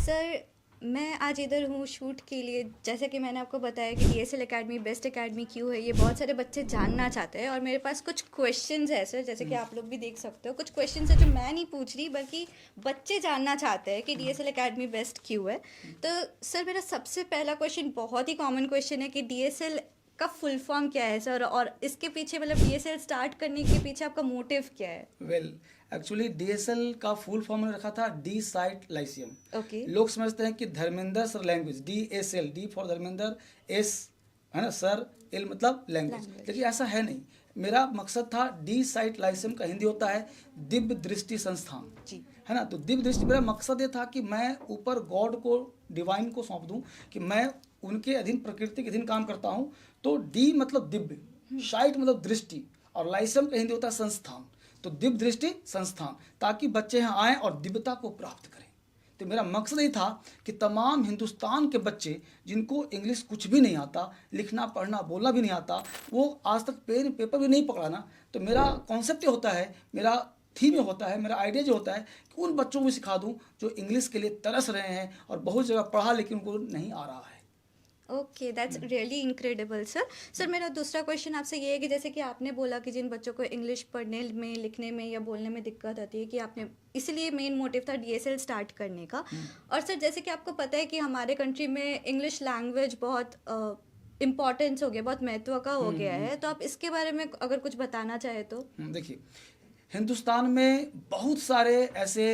Sir, मैं आज इधर हूँ शूट के लिए। जैसे कि मैंने आपको बताया कि डीएसएल एकेडमी बेस्ट एकेडमी क्यों है, ये बहुत सारे बच्चे जानना चाहते हैं और मेरे पास कुछ क्वेश्चंस है सर, जैसे कि आप लोग भी देख सकते हो। कुछ क्वेश्चंस है जो मैं नहीं पूछ रही, बल्कि बच्चे जानना चाहते हैं कि डीएसएल एकेडमी बेस्ट क्यों है। तो सर, मेरा सबसे पहला क्वेश्चन बहुत ही कॉमन क्वेश्चन है कि डीएसएल का फुल फॉर्म क्या है सर, और इसके पीछे मतलब डीएसएल स्टार्ट करने के पीछे आपका मोटिव क्या है? वेल, एक्चुअली डीएसएल का फुल फॉर्म मैंने रखा था डी साइट लाइसियम। ओके। लोग समझते हैं कि Dharmendra sir language, DSL, D for Dharmendra, S है ना सर, एल मतलब लैंग्वेज। लैंग्वेज। लेकिन ऐसा है नहीं। मेरा मकसद था डी साइट लाइसियम का हिंदी होता है दिव्य दृष्टि संस्थान, जी। है ना। तो दिव्य दृष्टि, मेरा मकसद ये था कि मैं ऊपर गॉड को, डिवाइन को सौंप दूं कि मैं उनके अधीन, प्रकृति के अधीन काम करता हूं। तो डी मतलब दिव्य, साइट मतलब दृष्टि, और लाइसियम का हिंदी होता है संस्थान। तो दिव्य दृष्टि संस्थान, ताकि बच्चे यहाँ आएँ और दिव्यता को प्राप्त करें। तो मेरा मकसद ये था कि तमाम हिंदुस्तान के बच्चे जिनको इंग्लिश कुछ भी नहीं आता, लिखना पढ़ना बोलना भी नहीं आता, वो आज तक पेन पेपर भी नहीं पकड़ा ना, तो मेरा कॉन्सेप्ट ये होता है, मेरा थीम ये होता है, मेरा आइडिया जो होता है कि उन बच्चों को भी सिखा दूं जो इंग्लिश के लिए तरस रहे हैं और बहुत जगह पढ़ा लेकिन उनको नहीं आ रहा है। Okay, that's really incredible sir. Sir, मेरा दूसरा क्वेश्चन आपसे ये है कि जैसे कि आपने बोला कि जिन बच्चों को इंग्लिश पढ़ने में, लिखने में या बोलने में दिक्कत आती है, कि आपने इसलिए मेन मोटिव था डीएसएल स्टार्ट करने का। और सर, जैसे कि आपको पता है कि हमारे कंट्री में इंग्लिश लैंग्वेज बहुत इम्पोर्टेंस हो गया, बहुत महत्व का हो गया है। तो आप इसके बारे में अगर कुछ बताना चाहे तो। देखिए, हिंदुस्तान में बहुत सारे ऐसे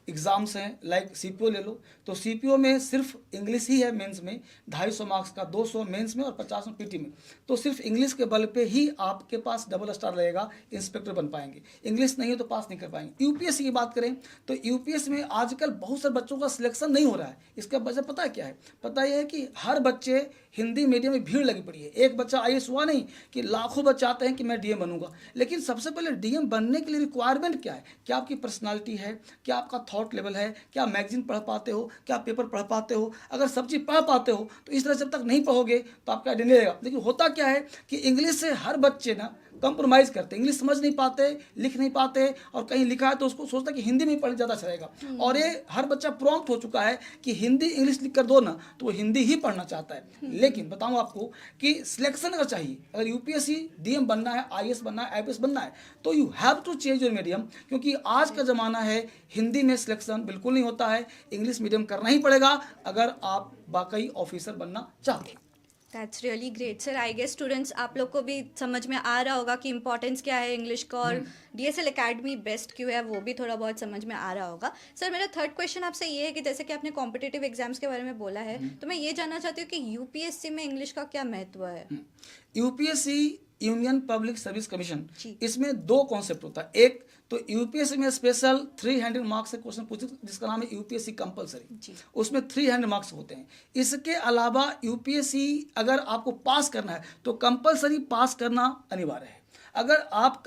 एग्ज़ाम्स हैं, लाइक सीपीओ ले लो, तो सीपीओ में सिर्फ इंग्लिश ही है मेंस में, 250 मार्क्स का, 200 मेंस में और 50 में पीटी में। तो सिर्फ इंग्लिश के बल पे ही आपके पास डबल स्टार रहेगा, इंस्पेक्टर बन पाएंगे। इंग्लिश नहीं है तो पास नहीं कर पाएंगे। यूपीएससी की बात करें तो यूपीएससी में आजकल बहुत सारे बच्चों का सिलेक्शन नहीं हो रहा है। इसका वजह पता है क्या है? पता यह है कि हर बच्चे हिंदी मीडियम में भीड़ लगी पड़ी है। एक बच्चा आईएएस हुआ नहीं कि लाखों बच्चे आते हैं कि मैं डीएम बनूंगा। लेकिन सबसे पहले डीएम बनने के लिए रिक्वायरमेंट क्या है? क्या आपकी पर्सनालिटी है? क्या आपका थॉट लेवल है? क्या मैगजीन पढ़ पाते हो? क्या पेपर पढ़ पाते हो? अगर सब चीज़ पढ़ पाते हो तो इस तरह जब तक नहीं पढ़ोगे तो आपका आइडिया नहीं रहेगा। लेकिन होता क्या है कि इंग्लिश से हर बच्चे ना कंप्रोमाइज़ करते, इंग्लिश समझ नहीं पाते, लिख नहीं पाते, और कहीं लिखा है तो उसको सोचता है कि हिंदी में पढ़ ज़्यादा अच्छा रहेगा। और ये हर बच्चा प्रॉम्प्ट हो चुका है कि हिंदी इंग्लिश लिख कर दो ना तो वो हिंदी ही पढ़ना चाहता है। लेकिन बताऊं आपको कि सिलेक्शन अगर चाहिए, अगर यूपीएससी डीएम बनना है, आईएएस बनना है, आईपीएस बनना है, तो you have to change your medium, क्योंकि आज का ज़माना है हिंदी में सिलेक्शन बिल्कुल नहीं होता है। इंग्लिश मीडियम करना ही पड़ेगा अगर आप वाकई ऑफिसर बनना चाहते हैं। That's really great sir. I guess students, आप लोग को भी समझ में आ रहा होगा कि इंपॉर्टेंस क्या है इंग्लिश का, और डीएसएल एकेडमी बेस्ट क्यों है वो भी थोड़ा बहुत समझ में आ रहा होगा। सर, मेरा थर्ड क्वेश्चन आपसे ये है कि जैसे कि आपने कॉम्पिटिटिव एग्जाम्स के बारे में बोला है, तो मैं ये जानना चाहती हूँ कि यूपीएससी में इंग्लिश का क्या महत्व है? UPSC, Union Public Service Commission, जी। इसमें दो कॉन्सेप्ट होता है। एक तो यूपीएससी में स्पेशल 300 मार्क्स से क्वेश्चन पूछते जिसका नाम है यूपीएससी कंपलसरी, जी। उसमें 300 मार्क्स होते हैं। इसके अलावा यूपीएससी अगर आपको पास करना है तो कंपलसरी पास करना अनिवार्य है। अगर आप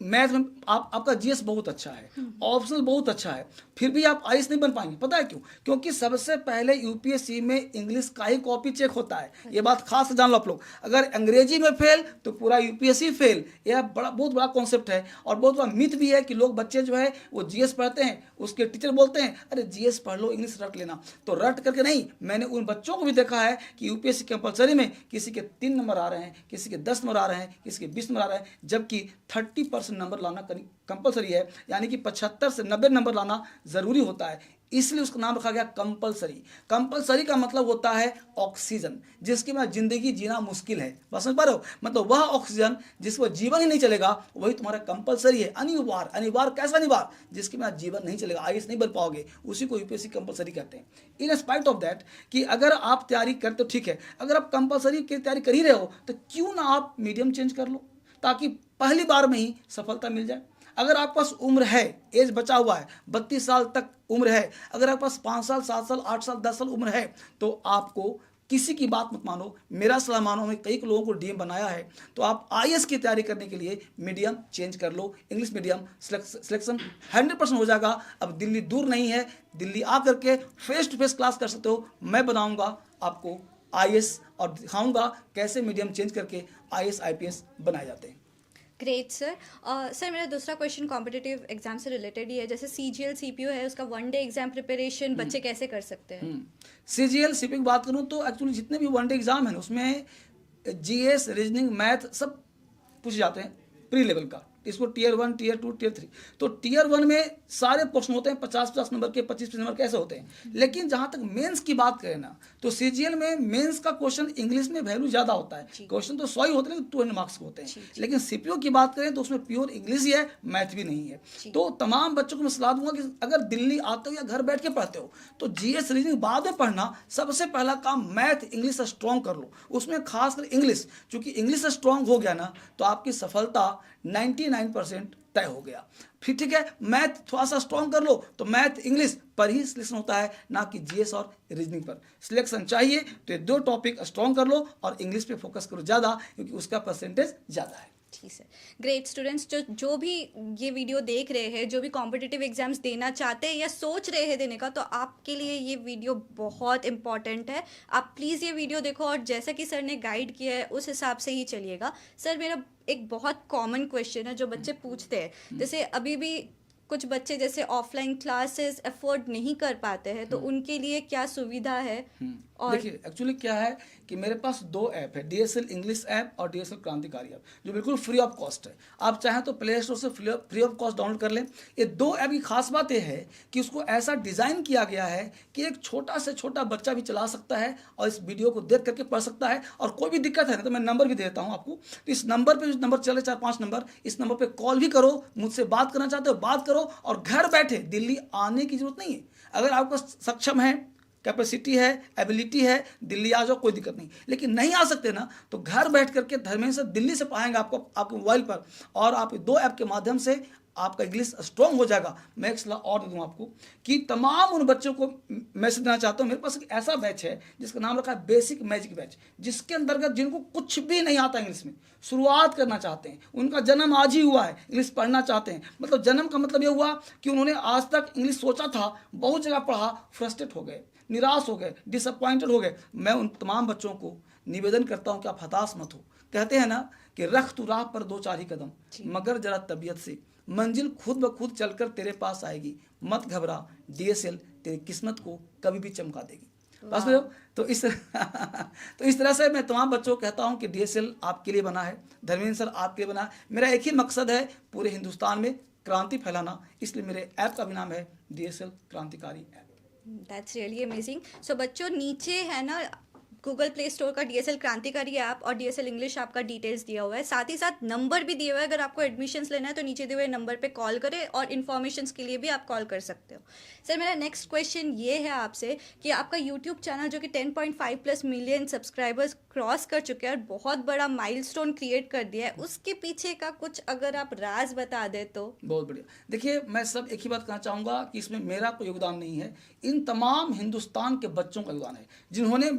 मैथ में आपका जीएस बहुत अच्छा है, ऑप्शनल बहुत अच्छा है, फिर भी आप आईएएस नहीं बन पाएंगे। पता है क्यों? क्योंकि सबसे पहले यूपीएससी में इंग्लिश का ही कॉपी चेक होता है। ये बात खास से जान लो आप लोग। अगर अंग्रेजी में फेल तो पूरा यूपीएससी फेल। यह बहुत बड़ा कॉन्सेप्ट है और बहुत बड़ा मिथ भी है कि लोग, बच्चे जो है वो जीएस पढ़ते हैं, उसके टीचर बोलते हैं अरे जीएस पढ़ लो, इंग्लिश रट लेना। तो रट करके नहीं, मैंने उन बच्चों को भी देखा है कि यूपीएससी कंपलसरी में किसी के 3 नंबर आ रहे हैं, किसी के 10 नंबर आ रहे हैं, किसी के 20 नंबर आ रहे हैं, जबकि 30% नंबर लाना कंपलसरी है। यानी कि 75 से 90 नंबर लाना जरूरी होता है, इसलिए उसका नाम रखा गया कंपलसरी। कंपलसरी का मतलब होता है ऑक्सीजन, जिसके बिना जिंदगी जीना मुश्किल है। बस समझ पा रहे हो? मतलब वह ऑक्सीजन जिसको जीवन ही नहीं चलेगा वही तुम्हारा कंपलसरी है। अनिवार्य, अनिवार्य कैसा अनिवार्य? जिसके बिना जीवन नहीं चलेगा, आईएएस नहीं बन पाओगे, उसी को यूपीएससी कंपलसरी कहते हैं। इन स्पाइट ऑफ दैट कि अगर आप तैयारी करते हो ठीक है, अगर आप कंपलसरी की तैयारी कर ही रहे हो तो क्यों ना आप मीडियम चेंज कर लो, ताकि पहली बार में ही सफलता मिल जाए। अगर आपके पास उम्र है, एज बचा हुआ है, 32 साल तक उम्र है, अगर आपके पास 5 साल, 7 साल, 8 साल, 10 साल उम्र है, तो आपको किसी की बात मत मानो, मेरा सलाह मानो। मैं कई लोगों को डीएम बनाया है। तो आप आईएएस की तैयारी करने के लिए मीडियम चेंज कर लो, इंग्लिश मीडियम सिलेक्शन 100% हो जाएगा। अब दिल्ली दूर नहीं है, दिल्ली आ करके फेस टू फेस क्लास कर सकते हो। मैं बनाऊंगा आपको आईएएस और दिखाऊंगा कैसे मीडियम चेंज करके आईएएस आईपीएस बनाए जाते हैं। Great sir. सर मेरा दूसरा क्वेश्चन कॉम्पिटिटिव एग्जाम से रिलेटेड ही है। जैसे CGL CPO है, उसका 1 डे एग्जाम प्रिपरेशन बच्चे कैसे कर सकते हैं? CGL CP की बात करूँ तो एक्चुअली जितने भी वनडे एग्जाम है ना उसमें GS रीजनिंग मैथ सब पूछे जाते हैं प्री लेवल का। इसको टीयर 1 टीयर 2 टीयर 3। तो टीयर 1 में सारे प्रश्न होते हैं 50-50 नंबर के, 25-25 नंबर के ऐसे होते हैं। लेकिन जहाँ तक मेंस की बात करें ना तो CGL में मेंस का क्वेश्चन इंग्लिश में वैल्यू ज़्यादा होता है। क्वेश्चन तो 100 ही होते हैं लेकिन 200 मार्क्स के होते हैं। लेकिन CPO की बात करें तो उसमें प्योर इंग्लिश ही है, मैथ भी नहीं है। तो तमाम बच्चों को मैं सलाह दूंगा कि अगर दिल्ली आते हो या घर बैठ के पढ़ते हो तो GS रीजनिंग बाद में पढ़ना। सबसे पहला काम मैथ इंग्लिश स्ट्रॉन्ग कर लो, उसमें खासकर इंग्लिश। चूंकि इंग्लिश स्ट्रॉन्ग हो गया ना तो आपकी सफलता 99% तय हो गया। फिर ठीक है, मैथ थोड़ा सा स्ट्रॉन्ग कर लो तो मैथ इंग्लिश पर ही सिलेक्शन होता है, ना कि GS और रीजनिंग पर सिलेक्शन चाहिए। तो ये 2 टॉपिक स्ट्रॉन्ग कर लो और इंग्लिश पे फोकस करो ज़्यादा, क्योंकि उसका परसेंटेज ज़्यादा है। ठीक है। ग्रेट स्टूडेंट्स, जो भी ये वीडियो देख रहे हैं, जो भी कॉम्पिटिटिव एग्जाम्स देना चाहते हैं या सोच रहे हैं देने का, तो आपके लिए ये वीडियो बहुत इंपॉर्टेंट है। आप प्लीज़ ये वीडियो देखो और जैसा कि सर ने गाइड किया है उस हिसाब से ही चलिएगा। सर मेरा एक बहुत कॉमन क्वेश्चन है जो बच्चे पूछते हैं, जैसे अभी भी कुछ बच्चे जैसे ऑफलाइन क्लासेस अफोर्ड नहीं कर पाते हैं, तो उनके लिए क्या सुविधा है? और देखिए एक्चुअली क्या है कि मेरे पास 2 ऐप है, DSL इंग्लिश ऐप और DSL क्रांतिकारी ऐप, जो बिल्कुल फ्री ऑफ कॉस्ट है। आप चाहें तो प्ले स्टोर से फ्री ऑफ कॉस्ट डाउनलोड कर लें। ये 2 ऐप की खास बात यह है कि उसको ऐसा डिज़ाइन किया गया है कि एक छोटा से छोटा बच्चा भी चला सकता है और इस वीडियो को देख करके पढ़ सकता है। और कोई भी दिक्कत है ना तो मैं नंबर भी देता हूँ आपको। तो इस नंबर पर, जो नंबर चले 4-5 नंबर, इस नंबर पर कॉल भी करो, मुझसे बात करना चाहते हो बात करो, और घर बैठे दिल्ली आने की जरूरत नहीं है। अगर आपको सक्षम है, कैपेसिटी है, एबिलिटी है, दिल्ली आ जाओ, कोई दिक्कत नहीं। लेकिन नहीं आ सकते ना तो घर बैठ करके धर्मेंद्र सर दिल्ली से पढ़ाएंगे आपको आपके मोबाइल पर, और आप 2 ऐप के माध्यम से आपका इंग्लिश स्ट्रॉन्ग हो जाएगा। मैं एक सलाह और दे दूँ आपको कि तमाम उन बच्चों को मैसेज देना चाहता हूँ। मेरे पास एक ऐसा बैच है जिसका नाम रखा है बेसिक मैजिक बैच, जिसके अंतर्गत जिनको कुछ भी नहीं आता इंग्लिश में, शुरुआत करना चाहते हैं, उनका जन्म आज ही हुआ है, इंग्लिश पढ़ना चाहते हैं, मतलब जन्म का मतलब ये हुआ कि उन्होंने आज तक इंग्लिश सोचा था, बहुत जगह पढ़ा, फ्रस्ट्रेट हो गए, निराश हो गए, डिसअपॉइंटेड हो गए। मैं उन तमाम बच्चों को निवेदन करता हूं कि आप हताश मत हो। कहते हैं ना कि रख तू राह पर 2-4 ही कदम, मगर जरा तबीयत से, मंजिल खुद ब खुद चलकर तेरे पास आएगी, मत घबरा, DSL तेरी किस्मत को कभी भी चमका देगी। बस तो इस तरह से मैं तमाम बच्चों को कहता हूं कि DSL आपके लिए बना है, धर्मेंद्र सर आपके लिए बना है। मेरा एक ही मकसद है, पूरे हिंदुस्तान में क्रांति फैलाना। इसलिए मेरे ऐप का भी नाम है DSL क्रांतिकारी app. That's really amazing. So बच्चों, नीचे है ना गूगल प्ले स्टोर का DSL क्रांतिकारी ऐप और DSL इंग्लिश ऐप का डिटेल्स दिया हुआ है, साथ ही साथ नंबर भी दिया हुआ है। अगर आपको एडमिशन्स लेना है तो नीचे दिए हुए नंबर पे कॉल करें, और इन्फॉर्मेशन के लिए भी आप कॉल कर सकते हो। सर मेरा नेक्स्ट क्वेश्चन ये है आपसे कि आपका यूट्यूब चैनल जो कि 10.5+ मिलियन सब्सक्राइबर्स क्रॉस कर चुके हैं और बहुत बड़ा माइलस्टोन क्रिएट कर दिया है, उसके पीछे का कुछ अगर आप राज बता दे तो। बहुत बढ़िया। देखिए मैं सब एक ही बात कहना चाहूँगा कि इसमें मेरा कोई योगदान नहीं है, इन तमाम हिंदुस्तान के बच्चों का योगदान है जिन्होंने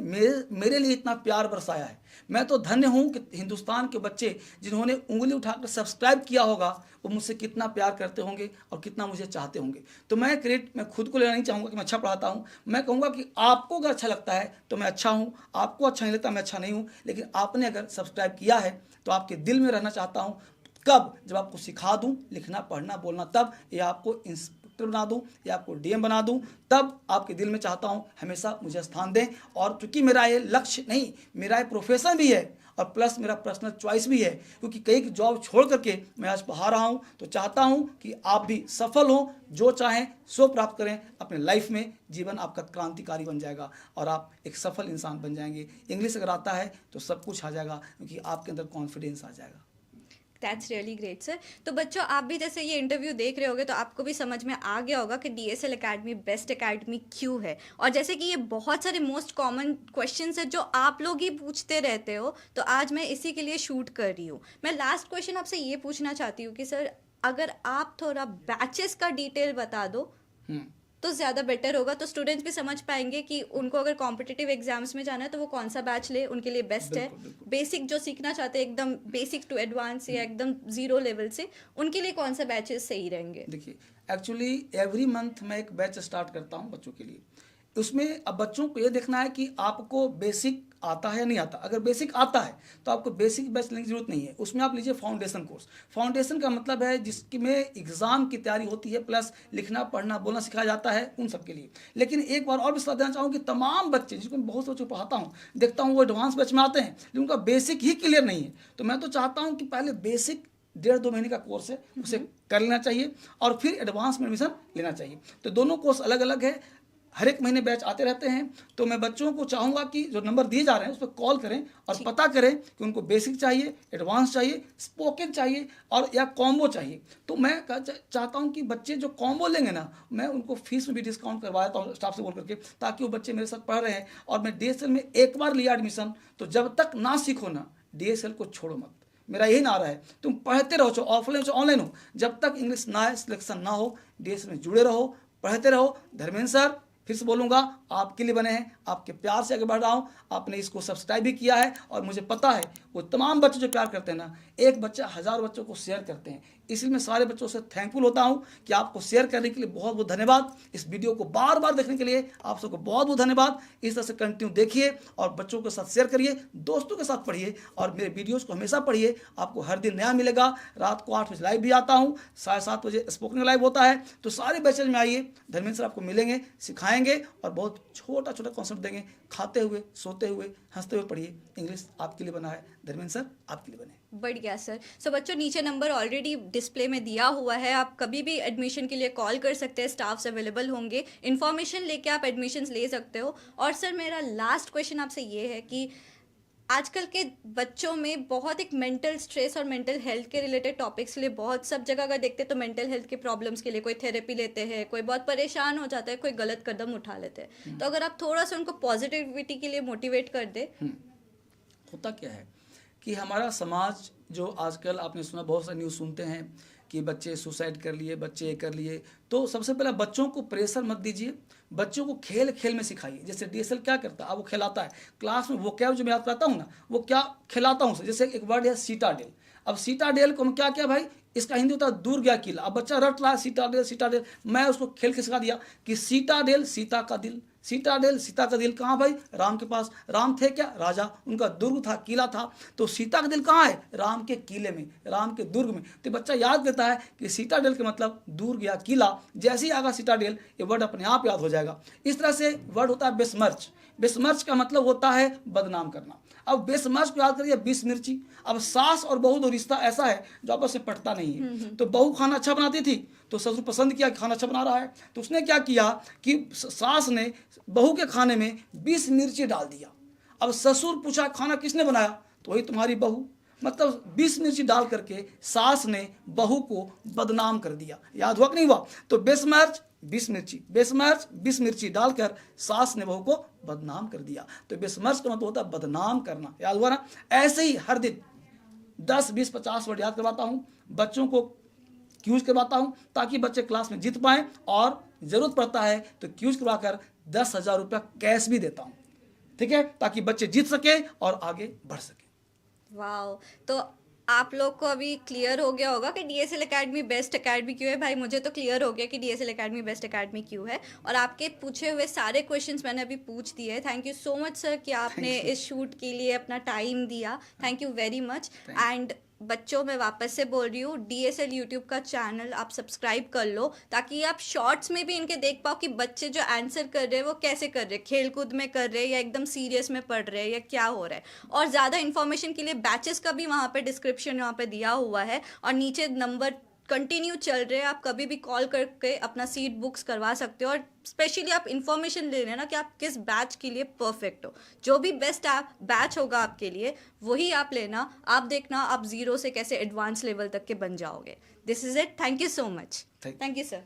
मेरे लिए इतना प्यार बरसाया है। मैं तो धन्य हूँ कि हिंदुस्तान के बच्चे जिन्होंने उंगली उठाकर सब्सक्राइब किया होगा, वो मुझसे कितना प्यार करते होंगे और कितना मुझे चाहते होंगे। तो मैं क्रेडिट मैं खुद को लेना नहीं चाहूँगा कि मैं अच्छा पढ़ाता हूँ। मैं कहूँगा कि आपको अगर अच्छा लगता है तो मैं अच्छा हूँ, आपको अच्छा नहीं लगता मैं अच्छा नहीं हूँ। लेकिन आपने अगर सब्सक्राइब किया है तो आपके दिल में रहना चाहता हूँ। कब? जब आपको सिखा दूँ लिखना पढ़ना बोलना, तब, या आपको इंस्पेक्टर बना दूँ या आपको DM बना दूँ, तब आपके दिल में चाहता हूँ हमेशा मुझे स्थान दें। और चूंकि मेरा ये लक्ष्य नहीं, मेरा ये प्रोफेशन भी है और प्लस मेरा पर्सनल चॉइस भी है, क्योंकि कई जॉब छोड़ करके मैं आज पढ़ा रहा हूँ। तो चाहता हूँ कि आप भी सफल हों, जो चाहें सो प्राप्त करें अपने लाइफ में। जीवन आपका क्रांतिकारी बन जाएगा और आप एक सफल इंसान बन जाएंगे। इंग्लिश अगर आता है तो सब कुछ आ जाएगा, क्योंकि आपके अंदर कॉन्फिडेंस आ जाएगा। That's really great sir. तो बच्चों, आप भी जैसे ये इंटरव्यू देख रहे होगे तो आपको भी समझ में आ गया होगा कि DSL एकेडमी बेस्ट एकेडमी क्यों है। और जैसे कि ये बहुत सारे मोस्ट कॉमन क्वेश्चंस है जो आप लोग ही पूछते रहते हो, तो आज मैं इसी के लिए शूट कर रही हूँ। मैं लास्ट क्वेश्चन आपसे ये पूछना चाहती हूँ कि सर अगर आप थोड़ा बैचेस का डिटेल बता दो तो ज़्यादा बेटर होगा, तो स्टूडेंट्स भी समझ पाएंगे कि उनको अगर कॉम्पिटिटिव एग्जाम्स में जाना है तो वो कौन सा बैच ले, उनके लिए बेस्ट है। बेसिक जो सीखना चाहते हैं एकदम बेसिक टू एडवांस या एकदम जीरो लेवल से, उनके लिए कौन सा बैचेस सही रहेंगे? देखिए एक्चुअली एवरी मंथ मैं एक बैच स्टार्ट करता हूँ बच्चों के लिए। उसमें अब बच्चों को ये देखना है कि आपको बेसिक आता है या नहीं आता। अगर बेसिक आता है तो आपको बेसिक बैच लेने की जरूरत नहीं है, उसमें आप लीजिए फाउंडेशन कोर्स। फाउंडेशन का मतलब है जिसमें एग्जाम की तैयारी होती है प्लस लिखना पढ़ना बोलना सिखाया जाता है उन सब के लिए। लेकिन एक बार और भी सलाह देना चाहूँ कि तमाम बच्चे, जिसको मैं बहुत से बच्चों को पढ़ाता हूँ, देखता हूँ वो एडवांस बैच में आते हैं लेकिन उनका बेसिक ही क्लियर नहीं है। तो मैं तो चाहता हूँ कि पहले बेसिक 1.5-2 महीने का कोर्स है उसे कर लेना चाहिए और फिर एडवांस में एडमिशन लेना चाहिए। तो दोनों कोर्स अलग अलग है, हर एक महीने बैच आते रहते हैं। तो मैं बच्चों को चाहूँगा कि जो नंबर दिए जा रहे हैं उस पर कॉल करें और पता करें कि उनको बेसिक चाहिए, एडवांस चाहिए, स्पोकन चाहिए और या कॉम्बो चाहिए। तो मैं चाहता हूँ कि बच्चे जो कॉम्बो लेंगे ना, मैं उनको फीस में भी डिस्काउंट करवा देता हूँ स्टाफ से बोल करके, ताकि वो बच्चे मेरे साथ पढ़ रहे हैं। और मैं DSL में एक बार लिया एडमिशन तो जब तक ना सीखो ना, DSL को छोड़ो मत। मेरा यही नारा है, तुम पढ़ते रहो, चाहे ऑफलाइन चाहे ऑनलाइन हो, जब तक इंग्लिश ना आए, सिलेक्शन ना हो, DSL में जुड़े रहो, पढ़ते रहो। धर्मेंद्र सर फिर से बोलूँगा, आपके लिए बने हैं, आपके प्यार से आगे बढ़ रहा हूँ। आपने इसको सब्सक्राइब भी किया है और मुझे पता है वो तमाम बच्चे जो प्यार करते हैं ना, एक बच्चा 1000 बच्चों को शेयर करते हैं। इसलिए मैं सारे बच्चों से थैंकफुल होता हूँ कि आपको शेयर करने के लिए बहुत बहुत धन्यवाद। इस वीडियो को बार बार देखने के लिए आप सबको बहुत बहुत धन्यवाद। इस तरह से कंटिन्यू देखिए और बच्चों के साथ शेयर करिए, दोस्तों के साथ पढ़िए और मेरे वीडियोज़ को हमेशा पढ़िए। आपको हर दिन नया मिलेगा। रात को 8 बजे लाइव भी आता हूँ, 7:30 बजे स्पोकन लाइव होता है। तो सारे बैचेज में आइए, धर्मेंद्र सर आपको मिलेंगे, सिखाएंगे और बहुत छोटा छोटा कॉन्सेप्ट देंगे। खाते हुए, सोते हुए, हंसते हुए पढ़िए। इंग्लिश आपके लिए बना है, धर्मेंद्र सर आपके लिए बने। बढ़िया सर। सो बच्चों, नीचे नंबर ऑलरेडी डिस्प्ले में दिया हुआ है, आप कभी भी एडमिशन के लिए कॉल कर सकते हैं, स्टाफ्स अवेलेबल होंगे, इन्फॉर्मेशन लेके आप एडमिशन्स ले सकते हो। और सर मेरा लास्ट क्वेश्चन आपसे ये है कि आजकल के बच्चों में बहुत एक मेंटल स्ट्रेस और मेंटल हेल्थ के रिलेटेड टॉपिक्स के लिए बहुत सब जगह अगर देखते हैं तो मेंटल हेल्थ के प्रॉब्लम्स के लिए कोई थेरेपी लेते हैं, कोई बहुत परेशान हो जाता है, कोई गलत कदम उठा लेते हैं। तो अगर आप थोड़ा सा उनको पॉजिटिविटी के लिए मोटिवेट कर दे। होता क्या है कि हमारा समाज जो आजकल आपने सुना, बहुत सारे न्यूज़ सुनते हैं कि बच्चे सुसाइड कर लिए, बच्चे ये कर लिए। तो सबसे पहले बच्चों को प्रेशर मत दीजिए, बच्चों को खेल खेल में सिखाइए। जैसे DSL क्या करता है, अब वो खिलाता है क्लास में, वो क्या जो मैं याद कराता हूँ ना, वो क्या खिलाता हूँ। जैसे एक वर्ड है सीटाडेल। अब सीटाडेल को हम क्या क्या भाई, इसका हिंदी होता है दूर गया किला। अब बच्चा रट रहा है सीटाडेल सीटाडेल, मैं उसको खेल के सिखा दिया कि सीटाडेल सीता का दिल, सीताडेल सीता का दिल कहाँ भाई, राम के पास। राम थे क्या, राजा, उनका दुर्ग था, किला था। तो सीता का दिल कहाँ है, राम के किले में, राम के दुर्ग में। तो बच्चा याद देता है कि सीताडेल के मतलब दुर्ग या किला। जैसे ही आगा सीताडेल, ये वर्ड अपने आप याद हो जाएगा। इस तरह से वर्ड होता है बेसमर्च। बेसमर्च का मतलब होता है बदनाम करना। अब बेसमर्च को याद करिए, 20 मिर्ची। अब सास और बहू दो रिश्ता ऐसा है जो आपस में पटता नहीं है। तो बहू खाना अच्छा बनाती थी तो ससुर पसंद किया कि खाना अच्छा बना रहा है, तो उसने क्या किया कि सास ने बहू के खाने में 20 मिर्ची डाल दिया। अब ससुर पूछा खाना किसने बनाया, तो वही तुम्हारी बहू। मतलब 20 मिर्ची डाल करके सास ने बहू को बदनाम कर दिया। याद हुआ कि नहीं हुआ। तो बेसमर्च 20 मिर्ची, बेसमर्च 20 मिर्ची डालकर सास ने बहू को बदनाम कर दिया। तो बेसमर्च का मतलब होता है बदनाम करना। याद हुआ ना। ऐसे ही हर दिन 10, 20, 50 वर्ड याद करवाता हूँ, बच्चों को क्यूज करवाता हूँ ताकि बच्चे क्लास में जीत पाएं। और जरूरत पड़ता है तो क्यूज करवाकर 10,000 रुपया कैश भी देता हूँ, ठीक है, ताकि बच्चे जीत सके और आगे बढ़ सके। वाह, तो आप लोग को अभी क्लियर हो गया होगा कि DSL एकेडमी बेस्ट एकेडमी क्यों है। भाई मुझे तो क्लियर हो गया कि DSL एकेडमी बेस्ट एकेडमी क्यों है। और आपके पूछे हुए सारे क्वेश्चंस मैंने अभी पूछ दिए। Thank you so much sir कि आपने इस शूट के लिए अपना टाइम दिया। Thank you very much. And बच्चों, मैं वापस से बोल रही हूँ, DSL यूट्यूब का चैनल आप सब्सक्राइब कर लो ताकि आप शॉर्ट्स में भी इनके देख पाओ कि बच्चे जो आंसर कर रहे हैं वो कैसे कर रहे हैं, खेल कूद में कर रहे हैं या एकदम सीरियस में पढ़ रहे हैं या क्या हो रहा है। और ज़्यादा इन्फॉर्मेशन के लिए बैचेस का भी वहाँ पे डिस्क्रिप्शन वहाँ पे दिया हुआ है और नीचे नंबर कंटिन्यू चल रहे हैं। आप कभी भी कॉल करके अपना सीट बुक्स करवा सकते हो और स्पेशली आप इन्फॉर्मेशन ले लेना कि आप किस बैच के लिए परफेक्ट हो। जो भी बेस्ट बैच होगा आपके लिए वही आप लेना। आप देखना आप 0 से कैसे एडवांस लेवल तक के बन जाओगे। This is it. Thank you so much. Thank you sir.